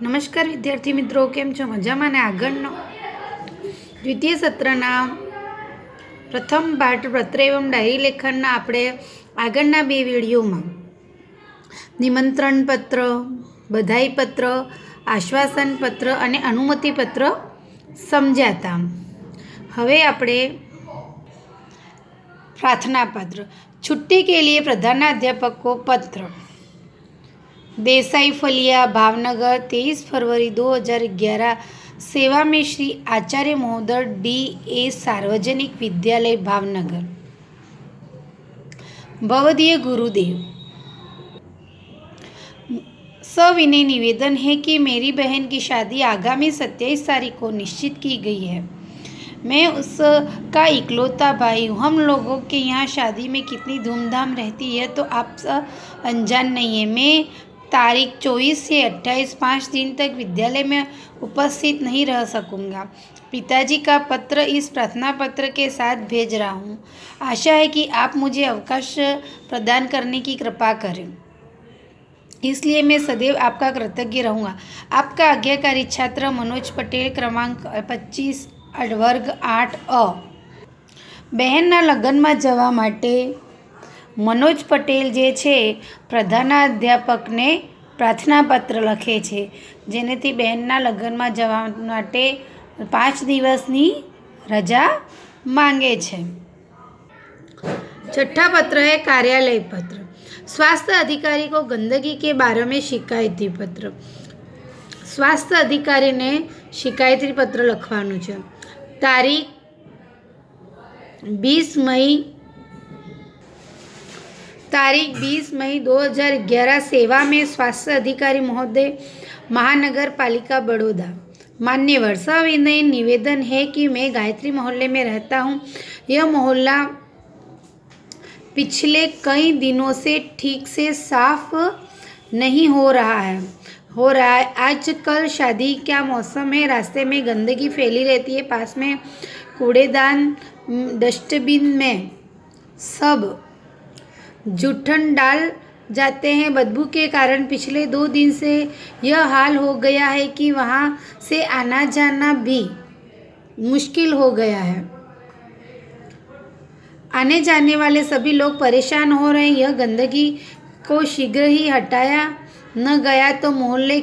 નમસ્કાર વિદ્યાર્થી મિત્રો, કેમ છો? મજામાં ને? આગળનો દ્વિતીય સત્રના પ્રથમ પાઠ પત્ર એવં ડાયરી લેખનના આપણે આગળના બે વિડીયોમાં નિમંત્રણ પત્ર, બધાઈ પત્ર, આશ્વાસન પત્ર અને અનુમતિ પત્ર સમજ્યા હતા. હવે આપણે प्रार्थना पत्र. छुट्टी के लिए प्रधानाध्यापक को पत्र. देसाई फलिया, भावनगर, 23 फरवरी 2011. सेवा में श्री आचार्य महोदय डी.ए. सार्वजनिक विद्यालय भावनगर. भवदीय गुरुदेव, सविनय निवेदन है कि मेरी बहन की शादी आगामी 27 तारीख को निश्चित की गई है. मैं उसका इकलौता भाई हूँ. हम लोगों के यहाँ शादी में कितनी धूमधाम रहती है तो आप अनजान नहीं है. मैं तारीख 24 से 28 5 दिन तक विद्यालय में उपस्थित नहीं रह सकूँगा. पिताजी का पत्र इस प्रार्थना पत्र के साथ भेज रहा हूँ. आशा है कि आप मुझे अवकाश प्रदान करने की कृपा करें, इसलिए मैं सदैव आपका कृतज्ञ रहूँगा. आपका आज्ञाकारी छात्र मनोज पटेल, क्रमांक 25, વર્ગ 8 અ. બહેનના લગ્નમાં જવા માટે મનોજ પટેલ જે છે પ્રધાનાધ્યાપકને પ્રાર્થનાપત્ર લખે છે, જેનેથી બહેનના લગ્નમાં જવા માટે 5 દિવસની રજા માંગે છે. छठा पत्र है कार्यालय पत्र. स्वास्थ्य अधिकारी को गंदगी के बारे में शिकायती पत्र. स्वास्थ्य अधिकारी ने शिकायती पत्र लखवानुं छे. तारीख 20 मई 2011. सेवा में स्वास्थ्य अधिकारी महोदय, महानगर पालिका बड़ौदा. मान्यवर, सविनय निवेदन है कि मैं गायत्री मोहल्ले में रहता हूँ. यह मोहल्ला पिछले कई दिनों से ठीक से साफ नहीं हो रहा है. आजकल शादी का मौसम है. रास्ते में गंदगी फैली रहती है. पास में कूड़ेदान, डस्टबिन में सब जूठन डाल जाते हैं. बदबू के कारण पिछले 2 दिन से यह हाल हो गया है कि वहाँ से आना जाना भी मुश्किल हो गया है. आने जाने वाले सभी लोग परेशान हो रहे हैं. यह गंदगी को शीघ्र ही हटाया न गया तो मोहल्ले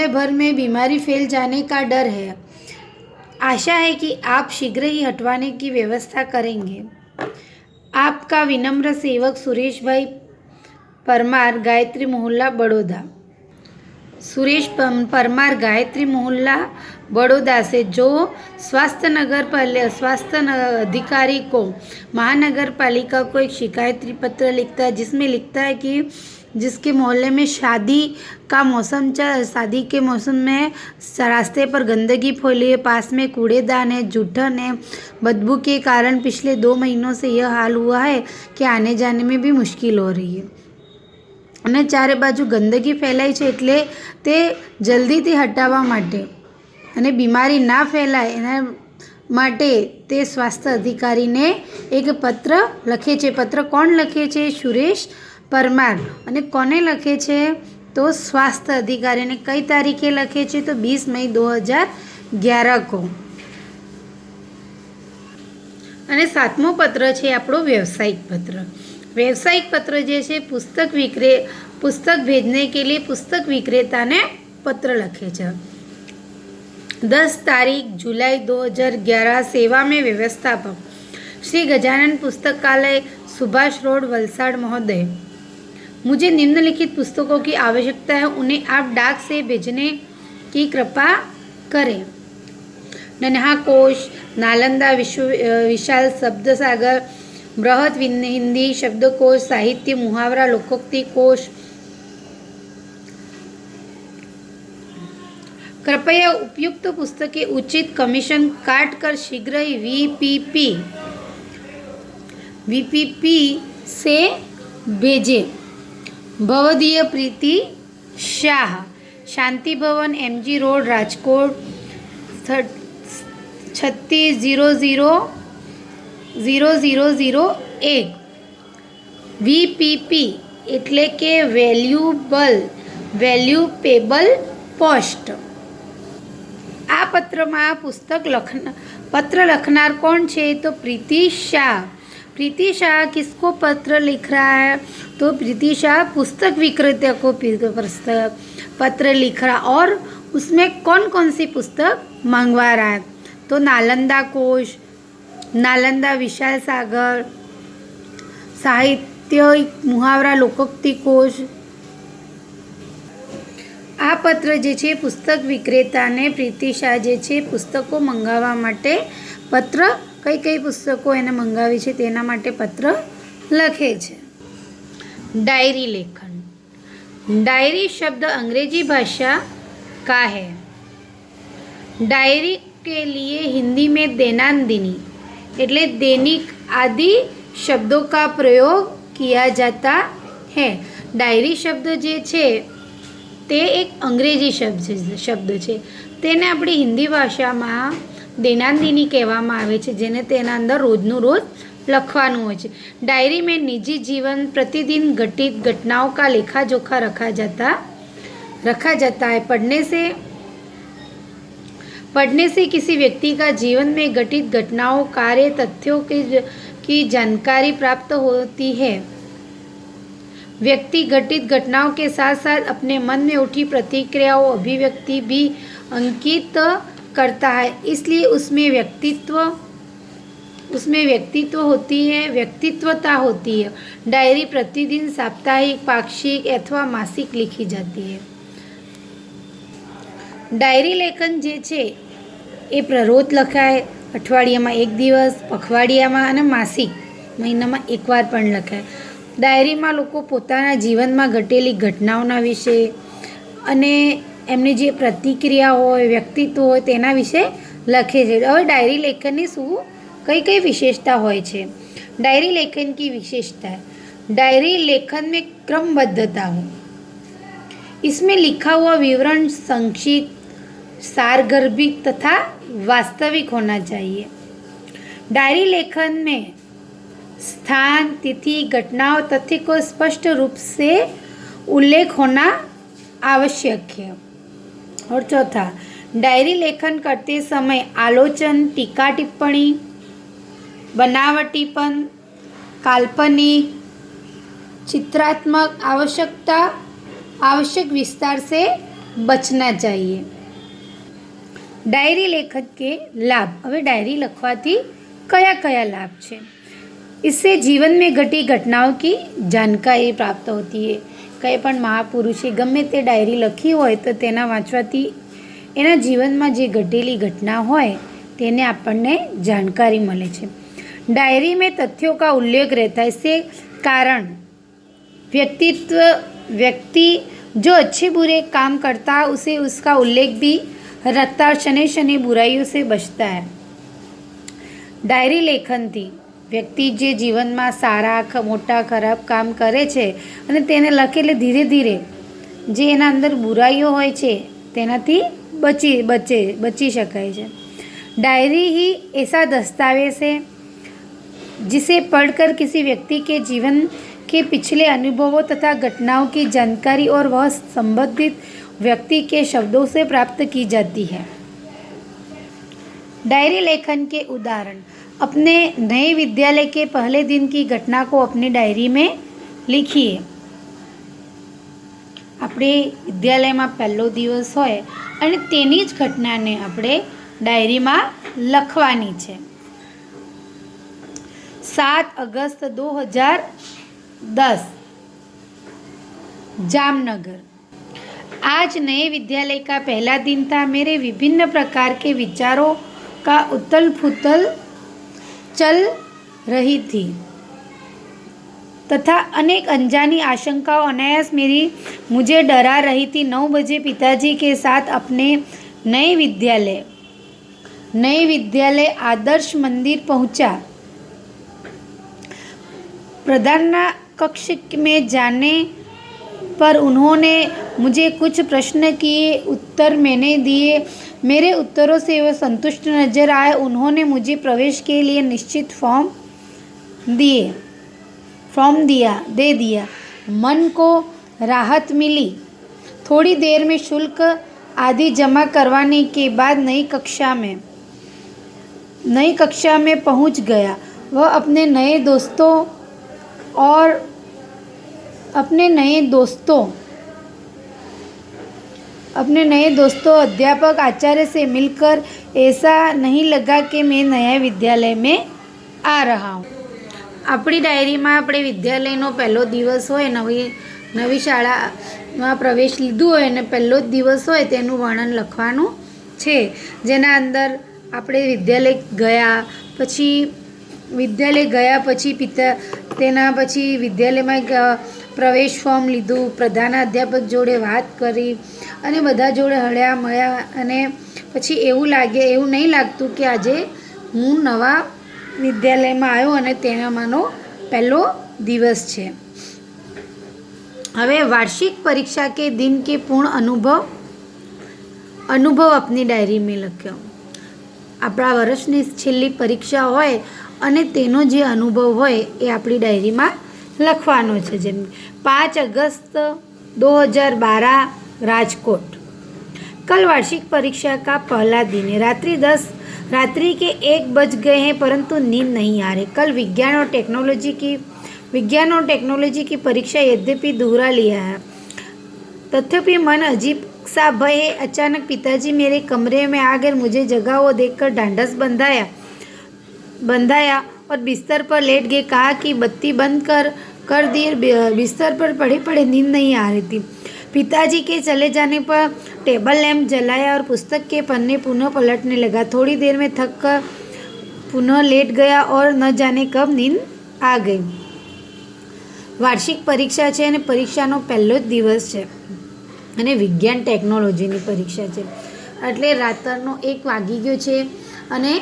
भर में बीमारी फैल जाने का डर है. आशा है कि आप शीघ्र ही हटवाने की व्यवस्था करेंगे. आपका विनम्र सेवक सुरेश भाई परमार, गायत्री मोहल्ला बड़ौदा. सुरेश परमार, गायत्री मोहल्ला बड़ौदा से जो स्वास्थ्य अधिकारी को महानगर पालिका को एक शिकायती पत्र लिखता है, जिसमें लिखता है कि जिसके मोहल्ले में शादी का मौसम शादी के मौसम में रास्ते पर गंदगी फैली है, पास में कूड़ेदान है, जूठन है. बदबू के कारण पिछले 2 महीनों से यह हाल हुआ है कि आने जाने में भी मुश्किल हो रही है. અને ચારે બાજુ ગંદકી ફેલાય છે, એટલે તે જલ્દીથી હટાવવા માટે અને બીમારી ના ફેલાય એના માટે તે સ્વાસ્થ્ય અધિકારીને એક પત્ર લખે છે. પત્ર કોણ લખે છે? સુરેશ પરમાર. અને કોને લખે છે? તો સ્વાસ્થ્ય અધિકારીને. કઈ તારીખે લખે છે? તો 20 મઈ 2011 को. અને 7મો પત્ર છે આપણો વ્યવસાયિક પત્ર. व्यवसायिक पत्र जैसे पुस्तक भेजने के लिए पुस्तक विक्रेता ने पत्र लखे छे. 10 तारीख जुलाई 2011. सेवा में व्यवस्थापक श्री गजानन पुस्तकालय, सुभाष रोड, वलसाड़. महोदय, मुझे निम्नलिखित पुस्तकों की आवश्यकता है. उन्हें आप डाक से भेजने की कृपा करें. नन्हा कोश, नालंदा विशाल शब्द सागर, बृहद हिंदी शब्दकोश, साहित्य, मुहावरा, लोकोक्ति कोश. कृपया उपयुक्त पुस्तकें उचित कमीशन काट कर शीघ्र ही वीपीपी से भेजें. भवदीय प्रीति शाह, शांति भवन, MG रोड, राजकोट 360001. VPP એટલે કે વેલ્યુબલ વેલ્યુએબલ પોસ્ટ। આ પત્ર લખનાર कौन છે? तो प्रीति शाह। प्रीति शाह किसको पत्र लिख रहा है? तो प्रीति शाह पुस्तक विक्रेता को पत्र लिख रहा, और उसमें कौन कौन सी पुस्तक मंगवा रहा है? तो नालंदा कोश, नालंदा विशाल सागर, साहित्य मुहावरा लोकोक्ति कोश। આ પત્ર જે છે પુસ્તક વિક્રેતાને પ્રીતિ શાહ જે છે પુસ્તકો મંગાવવા માટે પત્ર, કઈ પુસ્તકો એને મંગાવી છે તેના માટે પત્ર લખે છે। डायरी लेखन। डायरी शब्द अंग्रेजी भाषा का है। डायरी के लिए हिंदी में दैनंदिनी એટલે दैनिक आदि शब्दों का प्रयोग किया जाता है। डायरी शब्द જે છે તે એક અંગ્રેજી શબ્દ છે, તેને આપણી હિન્દી ભાષામાં દૈનંદિની કહેવામાં આવે છે, જેને તેના અંદર રોજનું રોજ લખવાનું હોય છે। डायरी में निजी जीवन प्रतिदिन घटित घटनाओं का लेखा जोखा रखा जाता है। पढ़ने से किसी व्यक्ति का जीवन में घटित घटनाओं, कार्य, तथ्यों की जानकारी प्राप्त होती है। व्यक्ति घटित घटनाओं के साथ साथ अपने मन में उठी प्रतिक्रियाओं, अभिव्यक्ति भी अंकित करता है, इसलिए उसमें व्यक्तित्वता होती है। डायरी प्रतिदिन साप्ताहिक, पाक्षिक अथवा मासिक लिखी जाती है। डायरी लेखन जे छे એ રોજ લખાય, અઠવાડિયામાં એક દિવસ, પખવાડિયામાં અને માસિક મહિનામાં એકવાર પણ લખાય। ડાયરીમાં લોકો પોતાના જીવનમાં ઘટેલી ઘટનાઓના વિશે અને એમની જે પ્રતિક્રિયા હોય, વ્યક્તિત્વ હોય તેના વિશે લખે છે। હવે ડાયરી લેખનની કઈ विशेषता હોય છે? डायरी लेखन की विशेषता है, डायरी लेखन में क्रमबद्धता हो। इसमें लिखा हुआ विवरण संक्षिप्त, सारगर्भिक तथा वास्तविक होना चाहिए। डायरी लेखन में स्थान, तिथि, घटनाओं, तथ्य को स्पष्ट रूप से उल्लेख होना आवश्यक है। और चौथा, डायरी लेखन करते समय आलोचन, टीका टिप्पणी, बनावटीपन, काल्पनिक, चित्रात्मक आवश्यक विस्तार से बचना चाहिए। डायरी लेखन के लाभ। હવે डायरी લખવાથી કયા લાભ છે? इससे जीवन में घटी घटनाओं की जानकारी प्राप्त होती है। કંઈ પણ મહાપુરુષે ગમે તે ડાયરી લખી હોય તો તેના વાંચવાથી એના જીવનમાં જે ઘટેલી ઘટના હોય તેને આપણને जानकारी મળે છે। डायरी में तथ्यों का उल्लेख रहता है, इससे कारण व्यक्ति जो अच्छे बुरे काम करता है उसे उसका उल्लेख भी रखता है, शनि बुराइयों से बचता है। डायरी लेखन थी व्यक्ति जे जीवन में सारा मोटा खराब काम करे छे अने तेने लखे એટલે धीरे धीरे जे एना अंदर बुराइयों होय छे तेनाथी बची शकाय छे। डायरी ही ऐसा दस्तावेज है जिसे पढ़कर किसी व्यक्ति के जीवन के पिछले अनुभवों तथा घटनाओं की जानकारी और वह संबंधित व्यक्ति के शब्दों से प्राप्त की जाती है। डायरी लेखन के उदाहरण। अपने नए विद्यालय के पहले दिन की घटना को अपनी डायरी में लिखिए। આપણે વિદ્યાલયમાં પહેલો દિવસ હોય અને તેની જ ઘટનાને આપણે ડાયરીમાં લખવાની છે। 7 अगस्त 2010 जामनगर। आज नए विद्यालय का पहला दिन था। मेरे विभिन्न प्रकार के विचारों का उथल पुथल चल रही थी तथा अनेक अनजानी आशंकाओं अनायास मुझे डरा रही थी। 9 बजे पिताजी के साथ अपने नए विद्यालय आदर्श मंदिर पहुंचा। प्रधान कक्ष में जाने पर उन्होंने मुझे कुछ प्रश्न किए, उत्तर मैंने दिए। मेरे उत्तरों से वह संतुष्ट नजर आए। उन्होंने मुझे प्रवेश के लिए निश्चित फॉर्म दे दिया। मन को राहत मिली। थोड़ी देर में शुल्क आदि जमा करवाने के बाद नई कक्षा में पहुंच गया। वह अपने नए दोस्तों अध्यापक आचार्य से मिलकर ऐसा नहीं लगा कि मैं नए विद्यालय में आ रहा हूँ। આપણી ડાયરીમાં આપણે વિદ્યાલયનો પહેલો દિવસ હોય, નવી શાળામાં પ્રવેશ લીધું હોય અને પહેલો જ દિવસ હોય તેનું વર્ણન લખવાનું છે, જેના અંદર આપણે વિદ્યાલય ગયા પછી તેના પછી વિદ્યાલયમાં પ્રવેશ ફોર્મ લીધું, પ્રધાનાધ્યાપક જોડે વાત કરી અને બધા જોડે હળ્યા મળ્યા અને પછી એવું નહીં લાગતું કે આજે હું નવા વિદ્યાલયમાં આવ્યો અને તેનામાંનો પહેલો દિવસ છે। હવે वार्षिक परीक्षा के दिन के पूर्ण अनुभव अपनी डायरी में લખ્યો। આપણા વર્ષની છેલ્લી પરીક્ષા હોય અને તેનો જે અનુભવ હોય એ આપણી ડાયરીમાં લખવાનો છે। જેમ 5 अगस्त 2012 राजकोट। कल वार्षिक परीक्षा का पहला दिन है। रात्रि के 1 बज गए हैं परंतु नींद नहीं आ रही। कल विज्ञान और टेक्नोलॉजी की परीक्षा यद्यपि दोहरा लिया है, तथापि मन अजीब सा भय है। अचानक पिताजी मेरे कमरे में आ गए। मुझे जगा वो देखकर ढांढस बंधाया और बिस्तर पर लेट गए। कहा कि बत्ती बंद कर दी। बिस्तर पर पड़े नींद नहीं आ रही थी। पिताजी के चले जाने पर टेबल लैंप जलाया और पुस्तक के पन्ने पुनः पलटने लगा। थोड़ी देर में थक कर पुनः लेट गया और न जाने कब नींद आ गई। वार्षिक परीक्षा है અને પરીક્ષાનો પહેલો જ દિવસ છે અને વિજ્ઞાન ટેકનોલોજીની પરીક્ષા છે, એટલે રાત્રનો 1 વાગી ગયો છે અને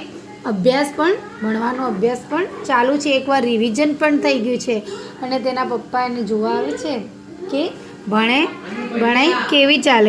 ભણવાનો અભ્યાસ પણ ચાલુ છે। એકવાર રિવિઝન પણ થઈ ગયું છે અને તેના પપ્પા એને જોવા આવે છે કે ભણાઈ કેવી ચાલે